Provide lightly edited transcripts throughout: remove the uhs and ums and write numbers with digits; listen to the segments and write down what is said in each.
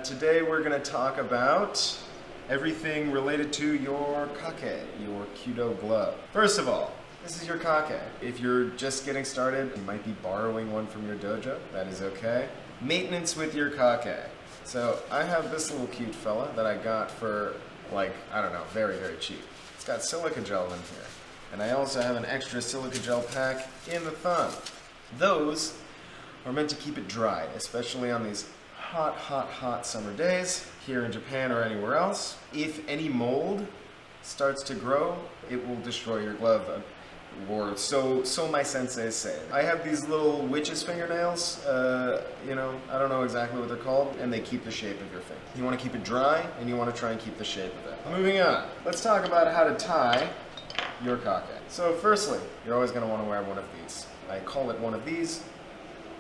Today we're going to talk about everything related to your kake, your kyudo glove. First of all, this is your kake. If you're just getting started, you might be borrowing one from your dojo. That is okay. Maintenance with your kake. So I have this little cute fella that I got for, like, I don't know, very, very cheap. It's got silica gel in here. And I also have an extra silica gel pack in the thumb. Those are meant to keep it dry, especially on these hot summer days here in Japan or anywhere else. If any mold starts to grow, it will destroy your glove, or so my senseis say. I have these little witch's fingernails, I don't know exactly what they're called, and they keep the shape of your finger. You want to keep it dry, and you want to try and keep the shape of it. Moving on, let's talk about how to tie your kake. So firstly, you're always going to want to wear one of these. I call it one of these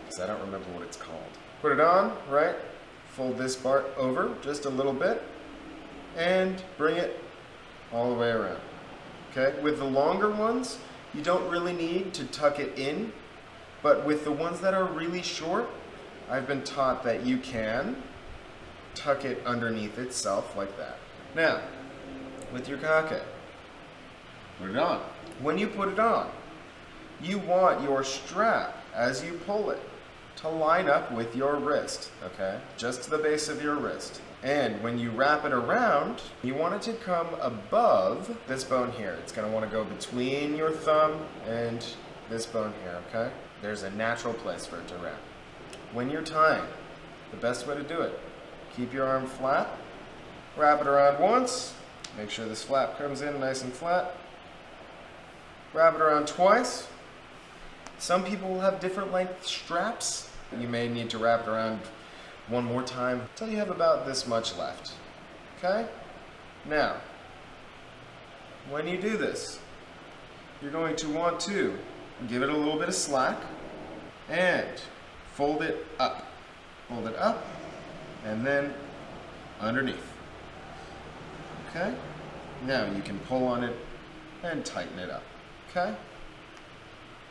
because I don't remember what it's called. Put it on, right? Fold this part over just a little bit and bring it all the way around. Okay? With the longer ones, you don't really need to tuck it in, but with the ones that are really short, I've been taught that you can tuck it underneath itself like that. Now, with your kake, put it on. When you put it on, you want your strap, as you pull it, to line up with your wrist, okay? Just to the base of your wrist. And when you wrap it around, you want it to come above this bone here. It's gonna wanna go between your thumb and this bone here, okay? There's a natural place for it to wrap. When you're tying, the best way to do it, keep your arm flat, wrap it around once, make sure this flap comes in nice and flat, wrap it around twice. Some people will have different length straps. You may need to wrap it around one more time until you have about this much left. Okay? Now, when you do this, you're going to want to give it a little bit of slack and fold it up. Fold it up and then underneath. Okay? Now you can pull on it and tighten it up. Okay?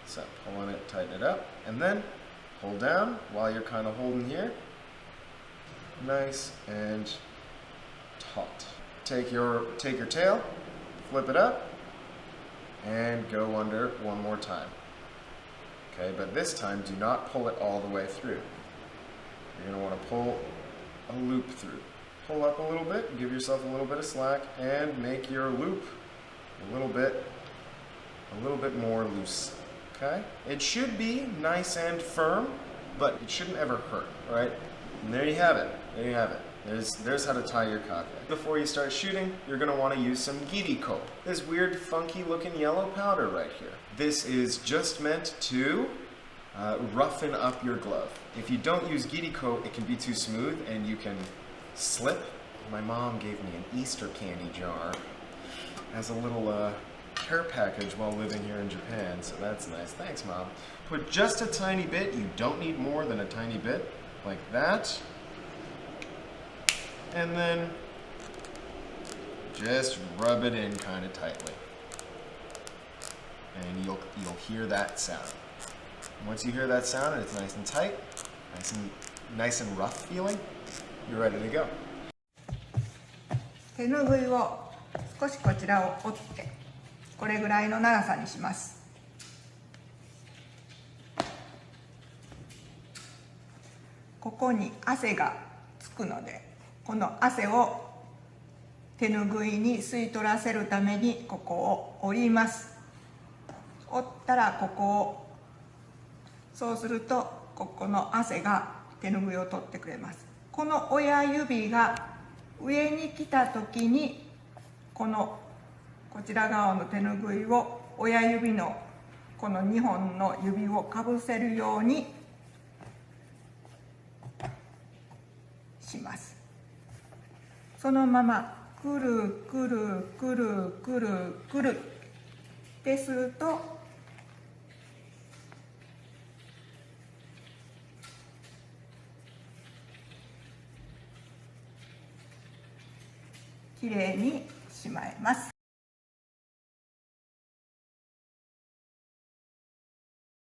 So pull on it, tighten it up, and then hold down while you're kind of holding here. Nice and taut. Take your tail, flip it up, and go under one more time. Okay, but this time do not pull it all the way through. You're going to want to pull a loop through. Pull up a little bit, give yourself a little bit of slack, and make your loop a little bit more loose. Okay? It should be nice and firm, but it shouldn't ever hurt, right? And there you have it. There you have it. There's how to tie your kake. Before you start shooting, you're going to want to use some giriko. This weird, funky looking yellow powder right here. This is just meant to roughen up your glove. If you don't use giriko, it can be too smooth and you can slip. My mom gave me an Easter candy jar as a little care package while living here in Japan, so that's nice. Thanks, Mom. Put just a tiny bit. You don't need more than a tiny bit, like that. And then just rub it in kind of tightly. And you'll hear that sound. Once you hear that sound and it's nice and tight, nice and rough feeling, you're ready to go. 手ぬぐいを少しこちらを折ってこれぐらいの長さにします。ここに汗がつくので、この汗を手ぬぐいに吸い取らせるためにここを折ります。折ったらここを、そうするとここの汗が手ぬぐいを取ってくれます。この親指が上に来た時にこちら側の手ぬぐいを親指のこの2本の指をかぶせるようにします。そのままくるくるくるくるくるってするときれいにしまえます。